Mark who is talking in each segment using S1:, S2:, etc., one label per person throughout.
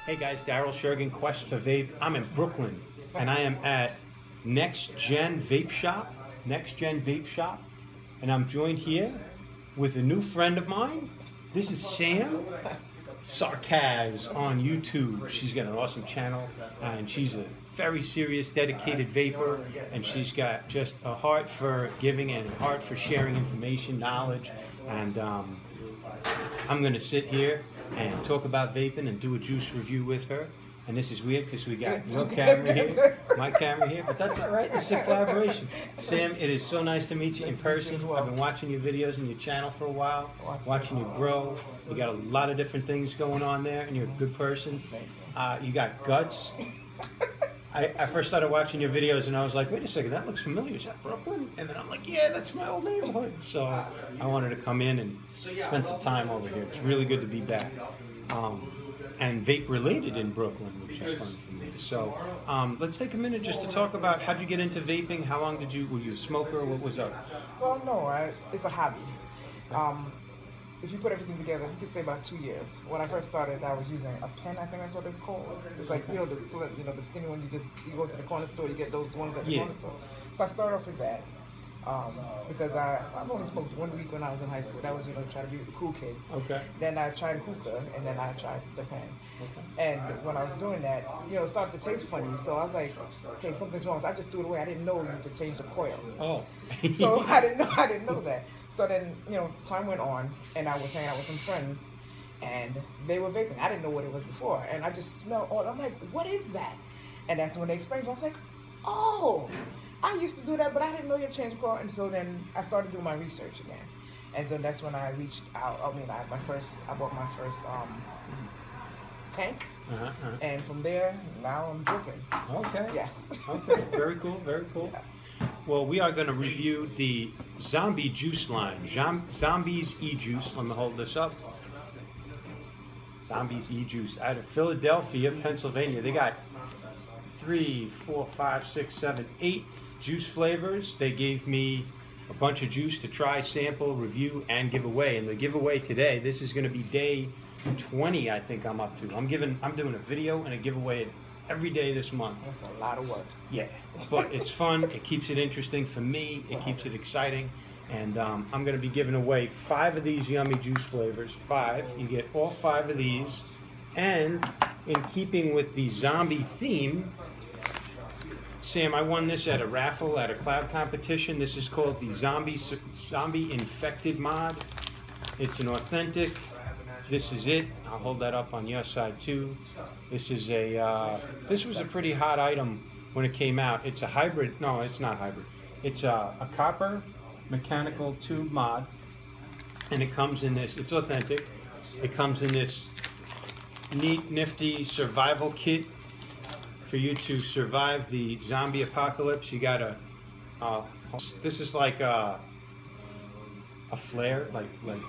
S1: Hey guys, Daryl Shergan, Quest for Vape. I'm in Brooklyn, and I am at NextGen Vape Shop. NextGen Vape Shop, and I'm joined here with a new friend of mine. This is Sam, Sarkazz on YouTube. She's got an awesome channel, and she's a very serious, dedicated vapor, and she's got just a heart for giving and a heart for sharing information, knowledge, and I'm going to sit here and talk about vaping and do a juice review with her. And this is weird because we got your camera here, my camera here, but that's all right. This is a collaboration. Sam, it is so nice to meet you in person. I've been watching your videos and your channel for a while, watching you grow. You got a lot of different things going on there, and you're a good person. You got guts. I first started watching your videos, and I was like, wait a second, that looks familiar. Is that Brooklyn? And then I'm like, yeah, that's my old neighborhood. So I wanted to come in and spend some time over here. It's really good to be back. And vape-related in Brooklyn, which is fun for me. So let's take a minute just to talk about how'd you get into vaping? How long did were you a smoker? What was up?
S2: Well, no, it's a hobby. If you put everything together, you could say about 2 years. When I first started, I was using a pen. I think that's what it's called. It's like, you know, the slim, the skinny one. You go to the corner store, you get those ones at the corner store. So I started off with that because I've only smoked 1 week when I was in high school. That was, trying to be with the cool kids.
S1: Okay.
S2: Then I tried hookah, and then I tried the pen.
S1: Okay.
S2: And when I was doing that, it started to taste funny. So I was like, okay, something's wrong. So I just threw it away. I didn't know you had to change the coil.
S1: Oh.
S2: So I didn't know that. So then, time went on, and I was hanging out with some friends, and they were vaping. I didn't know what it was before, and I just smelled all. I'm like, what is that? And that's when they explained. I was like, oh, I used to do that, but I didn't know you changed coil. And so then I started doing my research again, and so that's when I reached out. I mean, I bought my first tank, and from there, now I'm dripping.
S1: Okay.
S2: Yes.
S1: Okay. Very cool. Very cool.
S2: Yeah.
S1: Well, we are going to review the Zombie Juice line. Zombies ejuice. Let me hold this up. Zombies ejuice out of Philadelphia, Pennsylvania. They got 3, 4, 5, 6, 7, 8 juice flavors. They gave me a bunch of juice to try, sample, review, and give away. And the giveaway today, this is going to be day 20, I think I'm up to. I'm doing a video and a giveaway every day this month.
S2: That's a lot of work.
S1: Yeah, but it's fun. It keeps it interesting for me. It keeps it exciting. And I'm going to be giving away 5 of these yummy juice flavors. 5. You get all 5 of these. And in keeping with the zombie theme, Sam, I won this at a raffle at a cloud competition. This is called the Zombie Infected mod. It's an authentic. This is it. I'll hold that up on your side too. This is this was a pretty hot item when it came out. It's a hybrid. No, it's not hybrid. It's a copper mechanical tube mod, and it comes in this. It's authentic. It comes in this neat, nifty survival kit for you to survive the zombie apocalypse. You got this is like a flare, like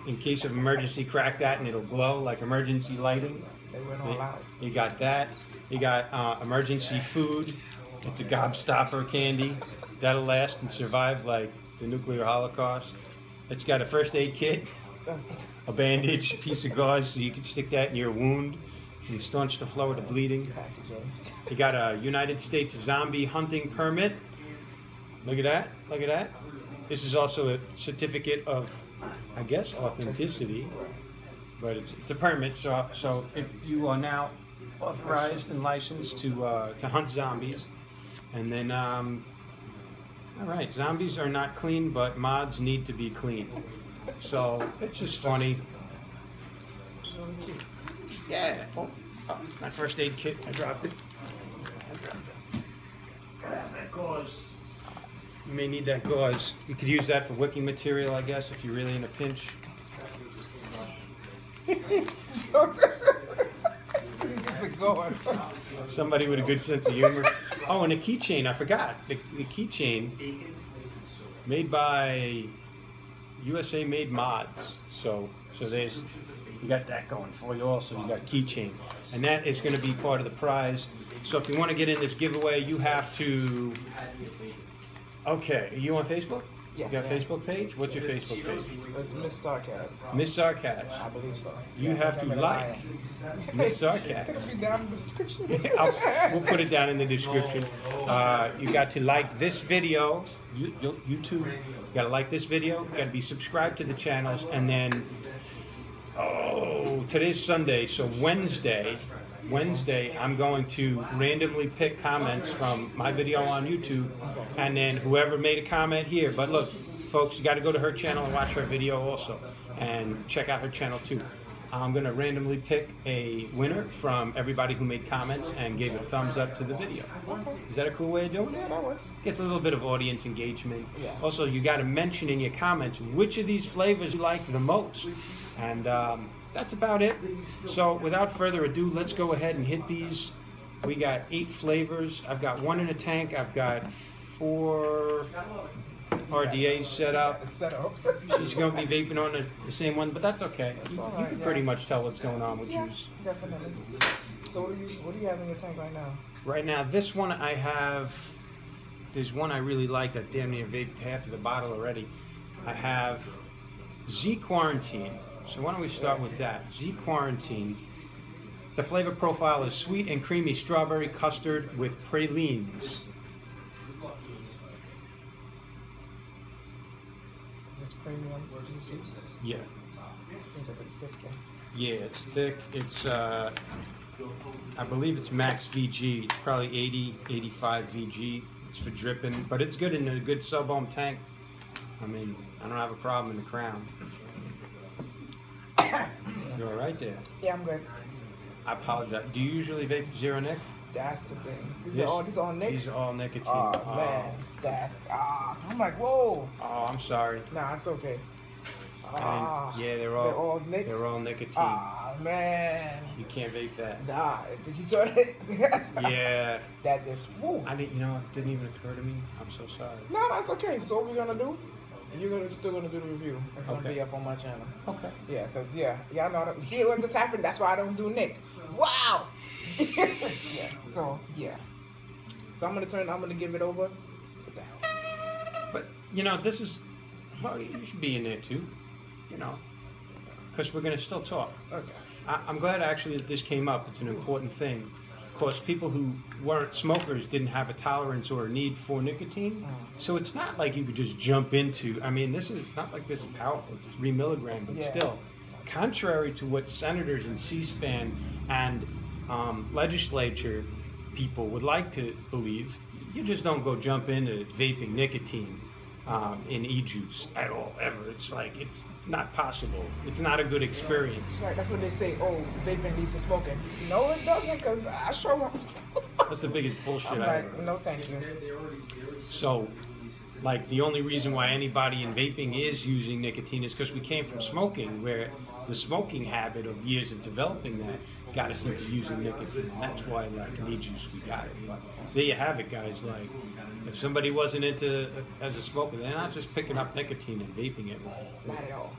S1: in case of emergency, crack that and it'll glow like emergency lighting.
S2: They went all out.
S1: You got that. You got emergency food. It's a gobstopper candy that'll last and survive like the nuclear holocaust. It's got a first aid kit, a bandage, a piece of gauze so you can stick that in your wound and staunch the flow of the bleeding. You got a United States zombie hunting permit. Look at that. Look at that. This is also a certificate of, I guess, authenticity, but it's a permit. So you are now authorized and licensed to hunt zombies. And then, all right, zombies are not clean, but mods need to be clean. So it's just funny. Yeah. Oh, my first aid kit. I dropped it. That gauze. You may need that gauze. You could use that for wicking material, I guess, if you're really in a pinch. Somebody with a good sense of humor. Oh, and a keychain. I forgot. The keychain made by USA Made Mods. So there's, you got that going for you also. You got keychain. And that is going to be part of the prize. So if you want to get in this giveaway, you have to... Okay, are you on Facebook?
S2: Yes,
S1: You got a
S2: ma'am.
S1: Facebook page? What's your Facebook page?
S2: It's Miss Sarkazz.
S1: Miss Sarkazz.
S2: I believe so.
S1: You have to like Miss Sarkazz.
S2: It'll be down in the description.
S1: We'll put it down in the description. You got to like this video. YouTube. You got to like this video. You got to be subscribed to the channels, and then today's Sunday, so Wednesday, I'm going to randomly pick comments from my video on YouTube, and then whoever made a comment here. But look, folks, you got to go to her channel and watch her video also, and check out her channel too. I'm going to randomly pick a winner from everybody who made comments and gave a thumbs up to the video.
S2: Okay.
S1: Is that a cool way of doing it?
S2: Yeah, that works.
S1: Gets a little bit of audience engagement.
S2: Yeah.
S1: Also, you got to mention in your comments which of these flavors you like the most. And that's about it. So without further ado, let's go ahead and hit these. We got 8 flavors. I've got 1 in a tank. I've got 4 RDAs set up. She's going to be vaping on the same one, but that's okay.
S2: That's all
S1: You
S2: right,
S1: can
S2: yeah.
S1: pretty much tell what's going on with juice.
S2: Definitely. So what do you have in your tank right now?
S1: Right now, this one I have, there's one I really like that damn near vaped half of the bottle already. I have Z Quarantine. So why don't we start with that? Z Quarantine. The flavor profile is sweet and creamy strawberry custard with pralines.
S2: Is this premium juice?
S1: Yeah.
S2: Seems like it's thick.
S1: Yeah, it's thick. It's, I believe it's max VG. It's probably 80, 85 VG. It's for dripping, but it's good in a good sub-ohm tank. I mean, I don't have a problem in the crown. You're all right there.
S2: Yeah, I'm good.
S1: I apologize. Do you usually vape zero nic?
S2: That's the thing. These are all Nick?
S1: These are all nicotine.
S2: Oh, man. I'm like, whoa.
S1: Oh, I'm sorry.
S2: Nah, it's okay.
S1: Yeah, they're all
S2: Nick?
S1: They're all nicotine.
S2: Ah, man.
S1: You can't vape that.
S2: Nah, did you sort of?
S1: Yeah.
S2: That just, woo.
S1: I didn't. You know, it didn't even occur to me. I'm so sorry.
S2: No, that's okay. So what we're gonna do? You're still gonna do the review. It's gonna
S1: Okay.
S2: be up on my channel.
S1: Okay.
S2: Yeah, cause y'all know that. See what just happened? That's why I don't do Nick. Wow. Yeah. So yeah. So I'm gonna give it over. Put down.
S1: But you know, this is, well, you should be in there too. You know, because we're gonna still talk.
S2: Okay.
S1: I'm glad actually that this came up. It's an important thing. Of course, people who weren't smokers didn't have a tolerance or a need for nicotine. So it's not like you could just jump into, I mean, it's not like this is powerful. It's 3 milligrams, but still, contrary to what senators and C-SPAN and legislature people would like to believe, you just don't go jump into vaping nicotine in ejuice at all, ever. It's like, it's not possible. It's not a good experience.
S2: Right. That's what they say. Oh, vaping leads to smoking. No, it doesn't. Cause I sure want.
S1: That's the biggest bullshit
S2: I'm
S1: I
S2: like,
S1: ever.
S2: no, thank you.
S1: So, like, the only reason why anybody in vaping is using nicotine is because we came from smoking, where the smoking habit of years of developing that got us into using nicotine. And that's why, like, in e-juice, we got it. But there you have it, guys. Like, if somebody wasn't into as a smoker, they're not just picking up nicotine and vaping it.
S2: Not at all.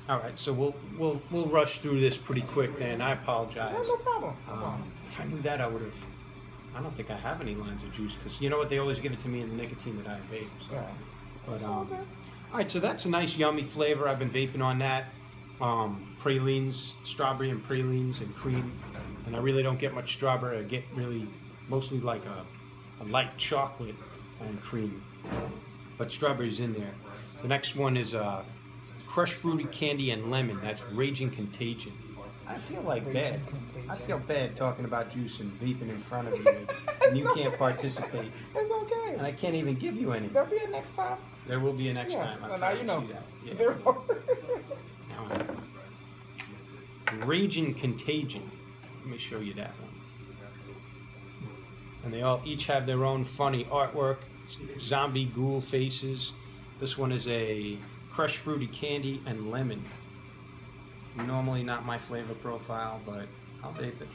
S1: All right, so we'll rush through this pretty quick, man. I apologize.
S2: No problem.
S1: If I knew that, I would have. I don't think I have any lines of juice because you know what? They always give it to me in the nicotine that I vape. So.
S2: Yeah.
S1: But all right, so that's a nice yummy flavor. I've been vaping on that. Pralines, strawberry and pralines and cream, and I really don't get much strawberry. I get really mostly like a light chocolate and cream, but strawberry's in there. The next one is crushed fruity candy and lemon. That's Raging Contagion. I feel like bad. I feel bad talking about juice and vaping in front of you, and you can't participate.
S2: It's okay.
S1: And I can't even give you any.
S2: There'll be a next time.
S1: There will be a next time.
S2: So now you know.
S1: Yeah.
S2: 0.
S1: Raging Contagion. Let me show you that one. And they all each have their own funny artwork. Zombie ghoul faces. This one is a crushed fruity candy and lemon. Normally not my flavor profile, but I'll vape it.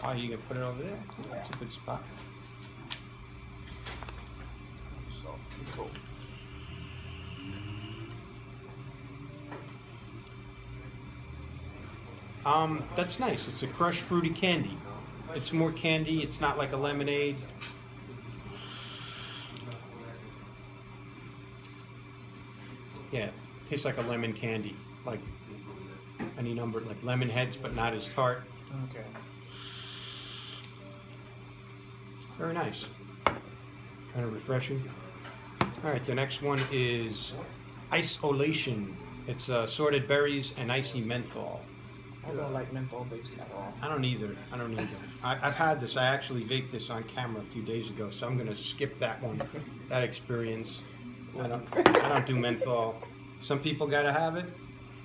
S1: Oh, you can put it over there? That's a good spot.
S2: So, cool.
S1: That's nice. It's a crushed fruity candy. It's more candy. It's not like a lemonade. Yeah, tastes like a lemon candy, like any number, like lemon heads, but not as tart.
S2: Okay.
S1: Very nice. Kind of refreshing. All right, the next one is Isolation. It's sorted berries and icy menthol.
S2: I don't like menthol vapes at all.
S1: I don't either. I've had this. I actually vaped this on camera a few days ago, so I'm going to skip that one, that experience. I don't do menthol. Some people got to have it.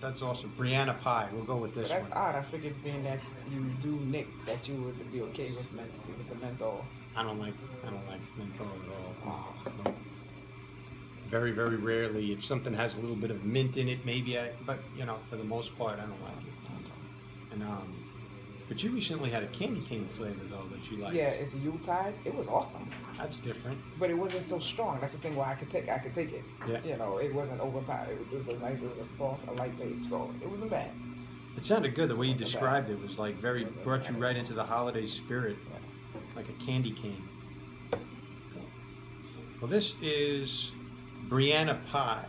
S1: That's awesome. Brianna Pie. We'll go with this
S2: But that's
S1: one.
S2: odd. I figured being that you do Nick, that you would be okay with the menthol.
S1: I don't like menthol at all.
S2: Oh.
S1: No. Very, very rarely. If something has a little bit of mint in it, maybe but you know, for the most part, I don't like it. And but you recently had a candy cane flavor though that you liked.
S2: Yeah, it's a Yuletide. It was awesome.
S1: That's different.
S2: But it wasn't so strong. That's the thing why I could take it.
S1: Yeah.
S2: You know, it wasn't overpowered. It was a soft, a light vape, so it wasn't bad.
S1: It sounded good. The way you described it was like brought you right into the holiday spirit, like a candy cane. Well, this is Brianna Pie.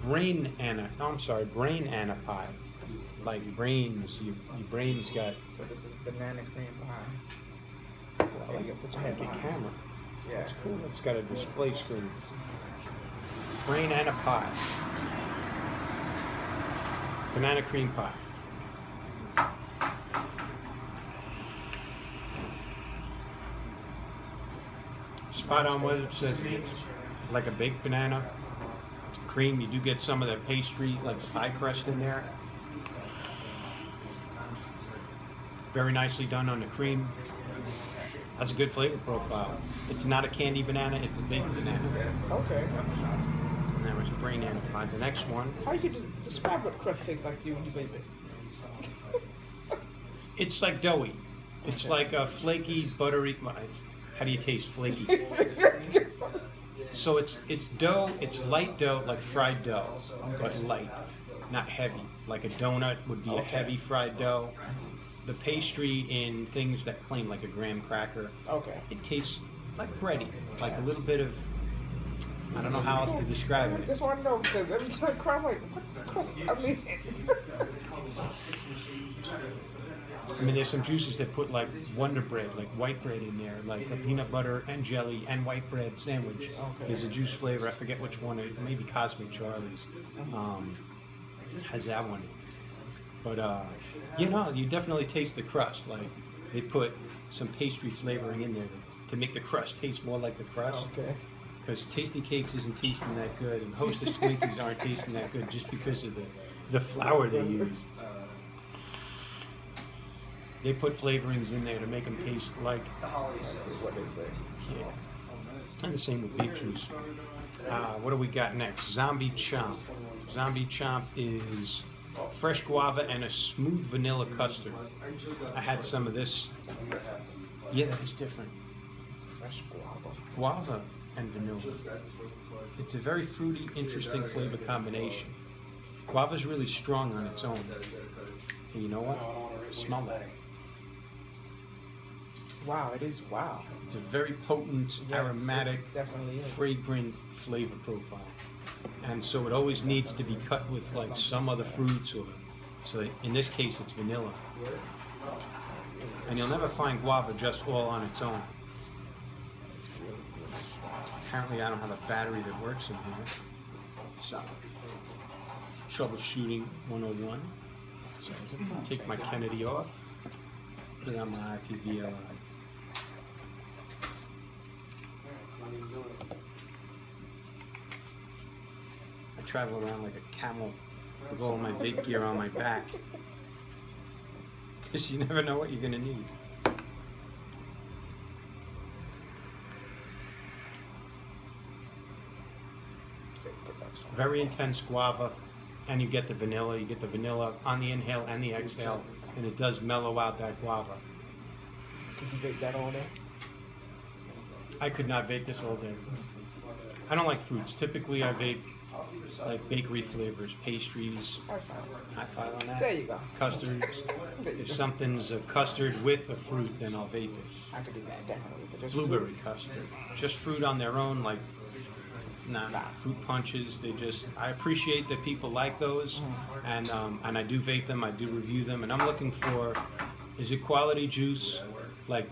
S1: Brain Anna Pie. Like brains, your brains got.
S2: So this is banana cream pie.
S1: Well,
S2: You can put your head
S1: like a
S2: behind.
S1: camera.
S2: Yeah.
S1: That's cool. It's got a display screen. Brain Anna Pie. Banana cream pie. Spot on what it says. Like a baked banana. Cream, you do get some of that pastry, like the pie crust in there. Very nicely done on the cream. That's a good flavor profile. It's not a candy banana, it's a baked banana.
S2: Okay.
S1: And that was brain Anna pie. The next one,
S2: How you could describe what crust tastes like to you when you vape it?
S1: it's like doughy. It's like a flaky, buttery. How do you taste flaky? So it's dough. It's light dough, like fried dough, but light, not heavy. Like a donut would be a heavy fried dough. The pastry in things that claim like a graham cracker.
S2: Okay.
S1: It tastes like bready, like a little bit of. I don't know how else to describe
S2: I
S1: it.
S2: just want to know because every time I cry, I'm like, what is crust? I mean,
S1: I mean, there's some juices that put like Wonder Bread, like white bread in there, like a peanut butter and jelly and white bread sandwich.
S2: Okay.
S1: There's a juice flavor. I forget which one. Maybe Cosmic Charlie's has that one. But you know, you definitely taste the crust. Like they put some pastry flavoring in there to make the crust taste more like the crust.
S2: okay.
S1: Because Tasty Cakes isn't tasting that good, and Hostess Twinkies aren't tasting that good just because of the flour they use. They put flavorings in there to make them taste like.
S2: That's what they say.
S1: Yeah. And the same with vape juice. What do we got next? Zombie Chomp. Zombie Chomp is fresh guava and a smooth vanilla custard. I had some of this.
S2: That's different.
S1: Yeah, that is different.
S2: Fresh guava.
S1: Guava and vanilla. It's a very fruity, interesting flavor combination. Guava's really strong on its own. And you know what? Smell that.
S2: Wow, it is wow.
S1: It's a very potent,
S2: Yes,
S1: aromatic,
S2: it definitely is.
S1: fragrant flavor profile. And so it always needs to be cut with like some other fruits, or so in this case it's vanilla. And you'll never find guava just all on its own. Apparently I don't have a battery that works in here. So, troubleshooting 101. Take my Kennedy off. Put it on my IPVLI. I travel around like a camel with all my vape gear on my back. Because you never know what you're going to need. Very intense guava, and you get the vanilla. You get the vanilla on the inhale and the exhale, and it does mellow out that guava.
S2: Could you vape that all day?
S1: I could not vape this all day. I don't like fruits. Typically, I vape like bakery flavors, pastries. High five on that.
S2: There you go.
S1: Custards.
S2: There you
S1: If
S2: go.
S1: something's a custard with a fruit, then I'll vape it.
S2: I could do that definitely, but just
S1: Blueberry
S2: fruit.
S1: custard. Just fruit on their own, like Nah, fruit punches. They just. I appreciate that people like those, and I do vape them. I do review them, and I'm looking for, is it quality juice? Like,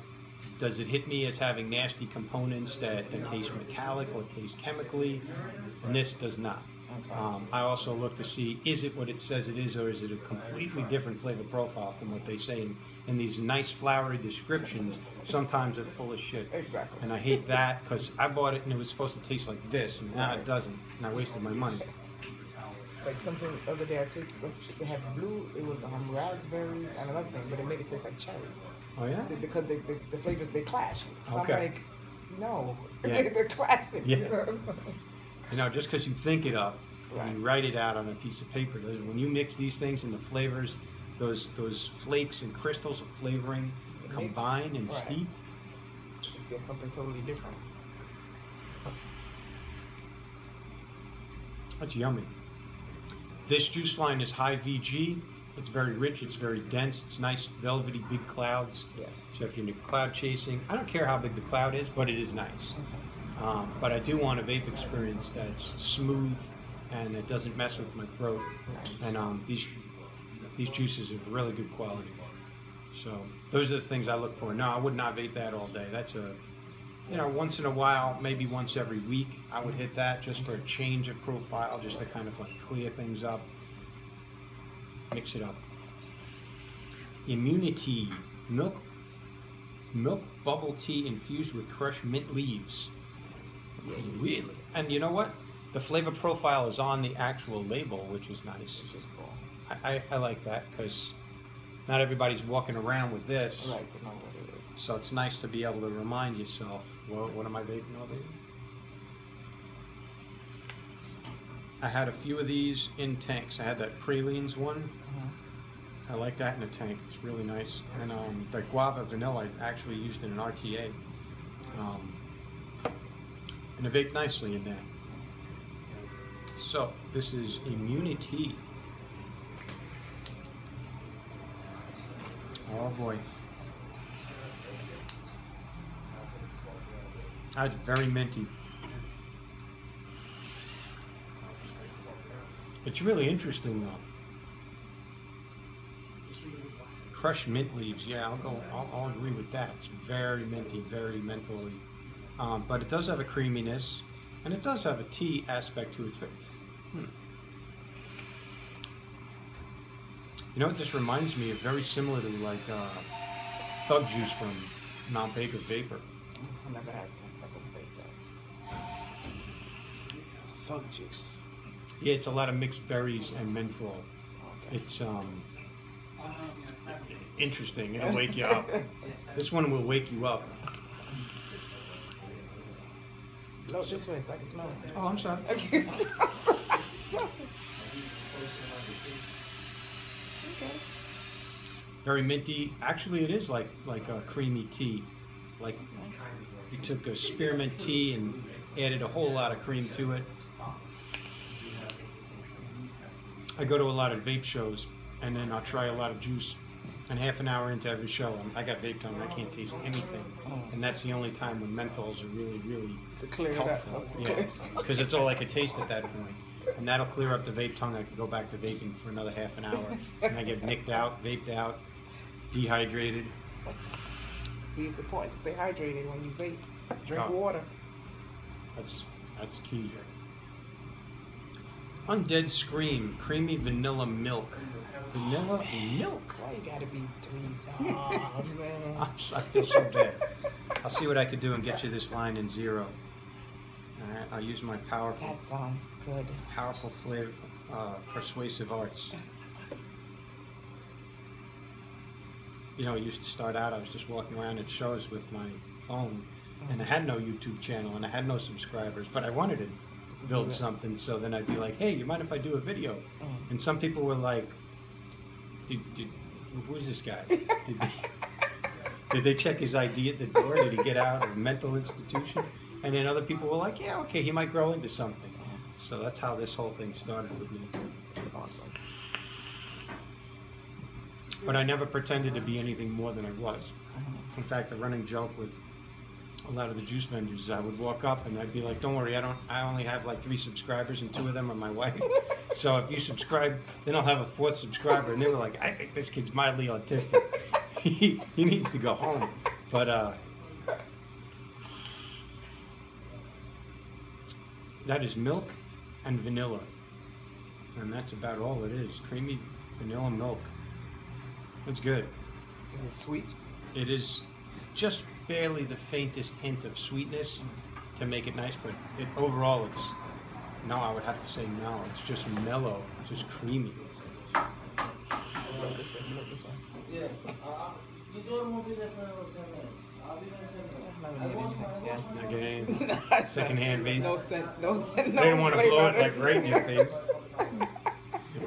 S1: does it hit me as having nasty components that taste metallic or taste chemically? And this does not.
S2: Okay.
S1: I also look to see, is it what it says it is, or is it a completely different flavor profile from what they say in these nice flowery descriptions? Sometimes they're full of shit.
S2: Exactly.
S1: And I hate that, because I bought it and it was supposed to taste like this, and now it doesn't, and I wasted my money.
S2: Like something the other day I tasted some shit that had blue, it was raspberries and another thing, but it made it taste like cherry.
S1: Oh yeah?
S2: Because the flavors, they clash. So
S1: Okay.
S2: I'm like, no,
S1: Yeah.
S2: they're clashing.
S1: Yeah.
S2: You know?
S1: You know, just because you think it up,
S2: Right.
S1: and you write it out on a piece of paper, when you mix these things and the flavors, those flakes and crystals of flavoring combine and steep.
S2: Just get something totally different.
S1: That's yummy. This juice line is high VG. It's very rich, it's very dense, it's nice, velvety, big clouds.
S2: Yes.
S1: So if you're cloud chasing, I don't care how big the cloud is, but it is nice. But I do want a vape experience that's smooth and it doesn't mess with my throat. And these juices are really good quality. So those are the things I look for. No, I would not vape that all day. That's a, once in a while, maybe once every week, I would hit that just for a change of profile, just to kind of like clear things up, mix it up. Immunity, milk bubble tea infused with crushed mint leaves. Really? And you know what? The flavor profile is on the actual label, which is nice.
S2: Which is cool.
S1: I like that, because not everybody's walking around with this.
S2: Right, to know what it is.
S1: So it's nice to be able to remind yourself, well, what am I vaping over here? I had a few of these in tanks. I had that Pralines one. I like that in a tank. It's really nice. And the guava vanilla I actually used in an RTA. And it vaped nicely in that. So this is Immunity. Oh boy. That's very minty. It's really interesting though. Crushed mint leaves, yeah, I'll agree with that. It's very minty, very mentholy. But it does have a creaminess, and it does have a tea aspect to it. You know what this reminds me of? Very similar to like Thug Juice from Mount Baker Vapor.
S2: I never had that. Thug Juice.
S1: Yeah, it's a lot of mixed berries and menthol.
S2: Okay.
S1: It's interesting. It'll wake you up. This one will wake you up.
S2: No, this way so I can smell it.
S1: Oh, I'm sorry.
S2: Okay. Smell it. Okay.
S1: Very minty. Actually, it is like a creamy tea. Like you took a spearmint tea and added a whole lot of cream to it. I go to a lot of vape shows, and then I'll try a lot of juice. And half an hour into every show, I got vape tongue. I can't taste anything, and that's the only time when menthols are really, really
S2: To clear
S1: helpful.
S2: it up.
S1: Yeah, because it's all I could taste at that point, and that'll clear up the vape tongue. I can go back to vaping for another half an hour, and I get nicked out, vaped out, dehydrated.
S2: See, it's important to stay hydrated when you vape. Drink
S1: Oh.
S2: water.
S1: That's key. Undead Scream, creamy vanilla milk. Vanilla milk.
S2: Why you gotta be 3 times, man?
S1: I feel so bad. I'll see what I could do and get you this line in 0. All right, I'll use my
S2: That sounds good.
S1: powerful flavor, persuasive arts. You know, I used to start out, I was just walking around at shows with my phone, and I had no YouTube channel, and I had no subscribers, but I wanted to build something, so then I'd be like, hey, you mind if I do a video? And some people were like, who's this guy? Did they check his ID at the door? Did he get out of a mental institution? And then other people were like, yeah, okay, he might grow into something. So that's how this whole thing started with me.
S2: It's awesome.
S1: But I never pretended to be anything more than I was. In fact, a running joke with a lot of the juice vendors. I would walk up and I'd be like, "Don't worry, I only have like 3 subscribers, and 2 of them are my wife. So if you subscribe, then I'll have a 4th subscriber." And they were like, "I think this kid's mildly autistic. he needs to go home." But that is milk and vanilla, and that's about all it is. Creamy vanilla milk. It's good.
S2: Is it sweet?
S1: It is just barely the faintest hint of sweetness to make it nice, but overall it's, no, I would have to say no. It's just mellow, just creamy.
S3: Yeah. You won't be there for another 10 minutes. I'll be there in 10 minutes.
S1: Not getting any secondhand vape.
S2: No sense. No sense.
S1: They didn't want to blow it like right in your face.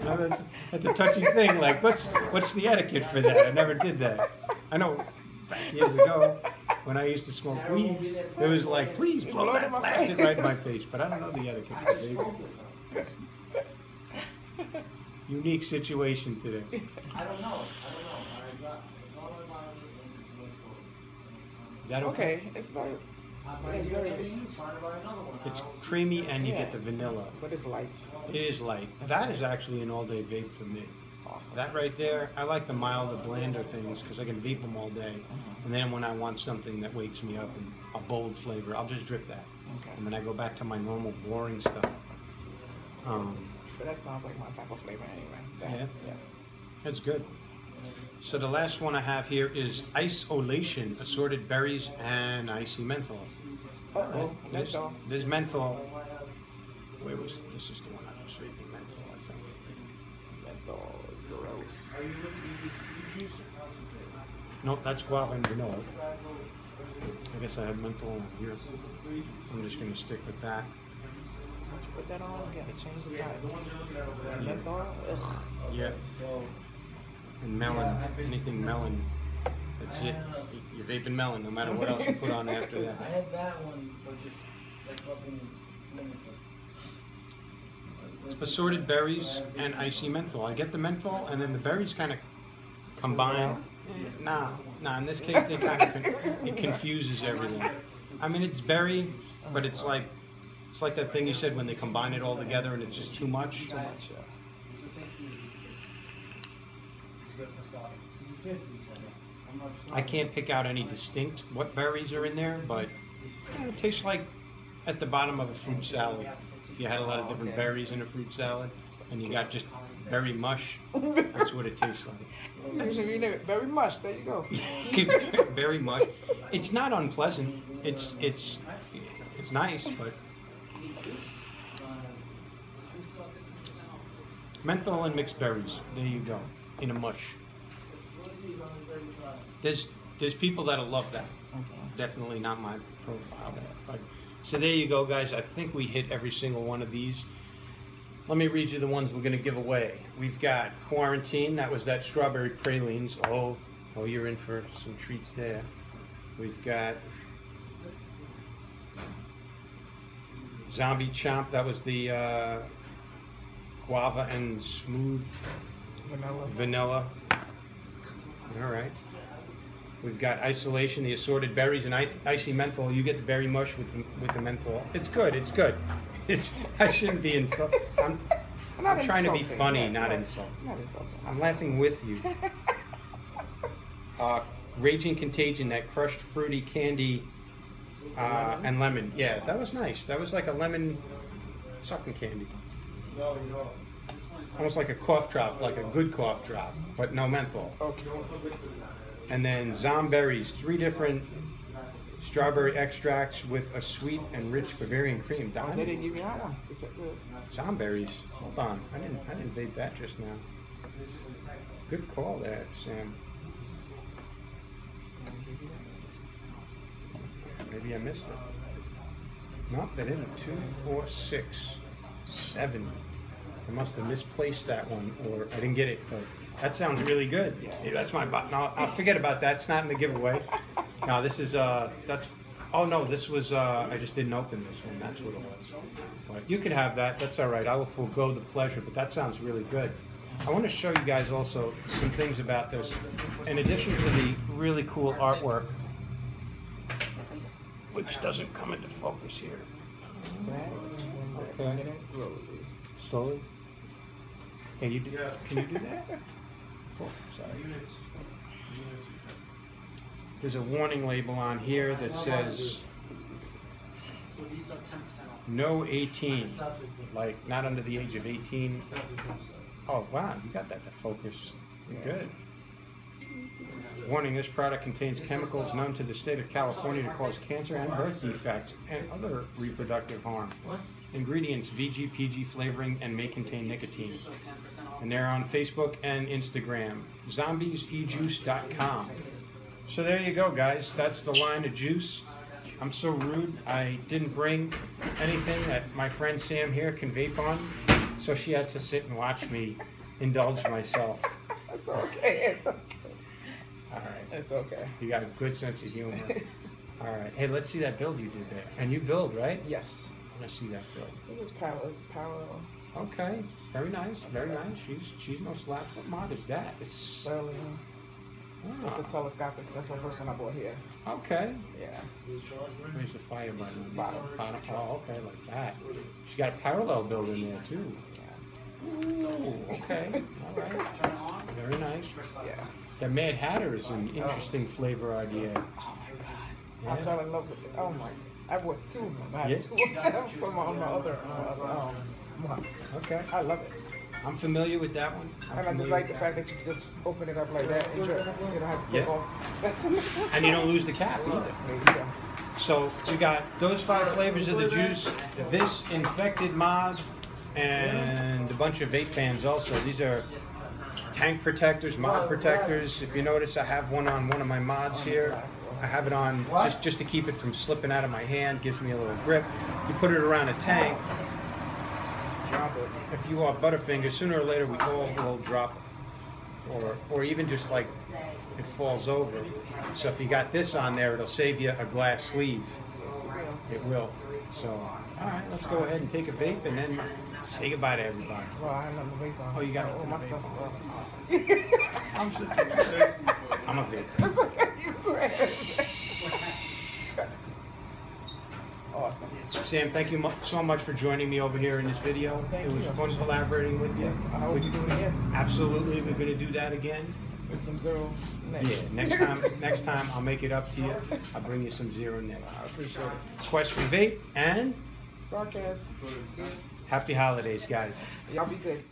S1: No, that's a touchy thing. Like, what's the etiquette for that? I never did that. I know back years ago when I used to smoke weed, it was like, please blow that plastic right in my face. But I don't know the etiquette for vape. Unique situation today.
S3: I don't know.
S1: Is that
S2: Okay, it's very.
S1: It's creamy and you get the vanilla.
S2: But it's light.
S1: It is light. That is actually an all-day vape for me.
S2: Awesome.
S1: That right there, I like the milder, blander things because I can vape them all day. And then when I want something that wakes me up and a bold flavor, I'll just drip that.
S2: Okay.
S1: And then I go back to my normal boring stuff.
S2: But that sounds like my type of flavor anyway.
S1: Yeah.
S2: Yes.
S1: That's good. So the last one I have here is Isolation, assorted berries and icy menthol.
S2: Menthol.
S1: There's menthol. This is the one I was vaping, menthol, I think.
S2: Menthol, gross.
S1: Nope, that's guava and vanilla. I guess I have menthol on here. I'm just going to stick with that.
S2: Once you put that on, you gotta change the color. Menthol? Ugh.
S1: Yeah. And melon, anything melon, that's it. You're vaping melon, no matter what else you put on after
S3: I
S1: that.
S3: had that one, but just like fucking miniature.
S1: Assorted berries and icy menthol. I get the menthol, and then the berries kind of combine. Nah. In this case, they kind of it confuses everything. I mean, it's berry, but it's like that thing you said when they combine it all together, and it's just too much.
S2: Too much, yeah.
S1: I can't pick out any distinct what berries are in there, but it tastes like at the bottom of a fruit salad. If you had a lot of different berries in a fruit salad, and you got just berry mush, that's what it tastes like.
S2: Berry mush, there you go.
S1: Berry mush. It's not unpleasant. It's nice, but menthol and mixed berries. There you go, in a mush. There's people that'll love that.
S2: Okay.
S1: Definitely not my profile there. But so there you go, guys. I think we hit every single one of these. Let me read you the ones we're going to give away. We've got Quarantine. That was that strawberry pralines. Oh, you're in for some treats there. We've got Zombie Chomp. That was the guava and smooth vanilla. All right. We've got Isolation, the assorted berries, and icy menthol. You get the berry mush with the menthol. It's good. It's good. I shouldn't be insulting. I'm trying to be funny, not insulting.
S2: Not insulting.
S1: I'm laughing with you. Raging Contagion, that crushed fruity candy and lemon. Yeah, that was nice. That was like a lemon sucking candy. Almost like a cough drop, like a good cough drop, but no menthol.
S2: Okay.
S1: And then Zomberries, 3 different strawberry extracts with a sweet and rich Bavarian cream.
S2: They didn't give me that one.
S1: Zomberries. Hold on, I didn't vape that just now. Good call there, Sam. Maybe I missed it. Nope, they didn't. 2, 4, 6, 7. I must have misplaced that one, or I didn't get it. But that sounds really good. Yeah, that's my button. I'll forget about that. It's not in the giveaway. No, this is that's. Oh no, this was. I just didn't open this one. That's what it was. But you could have that. That's all right. I will forego the pleasure. But that sounds really good. I want to show you guys also some things about this. In addition to the really cool artwork, which doesn't come into focus here.
S2: Okay. And then slowly.
S1: Slowly? Can you do that? Oh, sorry. There's a warning label on here that says
S3: So these are 10% off.
S1: no 18, like not under the age of 18. Oh wow, you got that to focus. Good. Warning, this product contains chemicals known to the state of California to cause cancer and birth defects and other reproductive harm. Ingredients, VG, PG flavoring, and may contain nicotine. And they're on Facebook and Instagram. ZombiesEjuice.com. So there you go, guys. That's the line of juice. I'm so rude. I didn't bring anything that my friend Sam here can vape on, so she had to sit and watch me indulge myself.
S2: It's okay.
S1: All right.
S2: It's okay.
S1: You got a good sense of humor. All right. Hey, let's see that build you did there. And you build, right?
S2: Yes.
S1: Let's see that build.
S2: This is power. It's parallel.
S1: Okay. Very nice. Very nice. She's no slouch. What mod is that? It's
S2: Sterling. It's a telescopic. That's my first one I bought here.
S1: Okay.
S2: Yeah.
S1: Where's the fire button?
S2: Bottom.
S1: Bottom. Oh, okay, like that. She's got a parallel build in there too. Ooh, okay. All right. Very nice.
S2: Yeah.
S1: The Mad Hatter is an interesting flavor idea.
S2: Oh my God.
S1: Yeah.
S2: I fell in love with it. Oh my. I bought two of them. I had
S1: Yeah.
S2: two of them from my other one.
S1: Okay.
S2: I love it.
S1: I'm familiar with that one.
S2: And I just like the fact that you can just open it up like that and drip. You don't have to take off. That's enough.
S1: And you don't lose the cap either.
S2: There you go.
S1: So we got those 5 flavors of the juice, this infected mod, and a bunch of vape pans also. These are tank protectors, mod protectors. If you notice, I have one on one of my mods here. I have it on just to keep it from slipping out of my hand, gives me a little grip. You put it around a tank. Drop it. If you are Butterfinger, sooner or later we all will drop it. Or even just like it falls over. So if you got this on there, it'll save you a glass sleeve.
S2: Yes, it will.
S1: It will. So, all right, let's go ahead and take a vape and then say goodbye to everybody.
S2: Well, I have nothing to vape on.
S1: Oh, you got
S2: all my
S1: nothing
S2: stuff.
S1: to I'm a vape.
S2: It's okay. You great. Awesome.
S1: Sam, thank you so much for joining me over here in this video.
S2: Thank
S1: It was
S2: you.
S1: fun collaborating with you.
S2: I hope you do it again
S1: Absolutely, we're going to do that again.
S2: with some zero next.
S1: Yeah, next time I'll make it up to you. I'll bring you some zero net. I appreciate it. Quest for Vape and
S2: Sarkazz.
S1: happy holidays, guys.
S2: Y'all be good.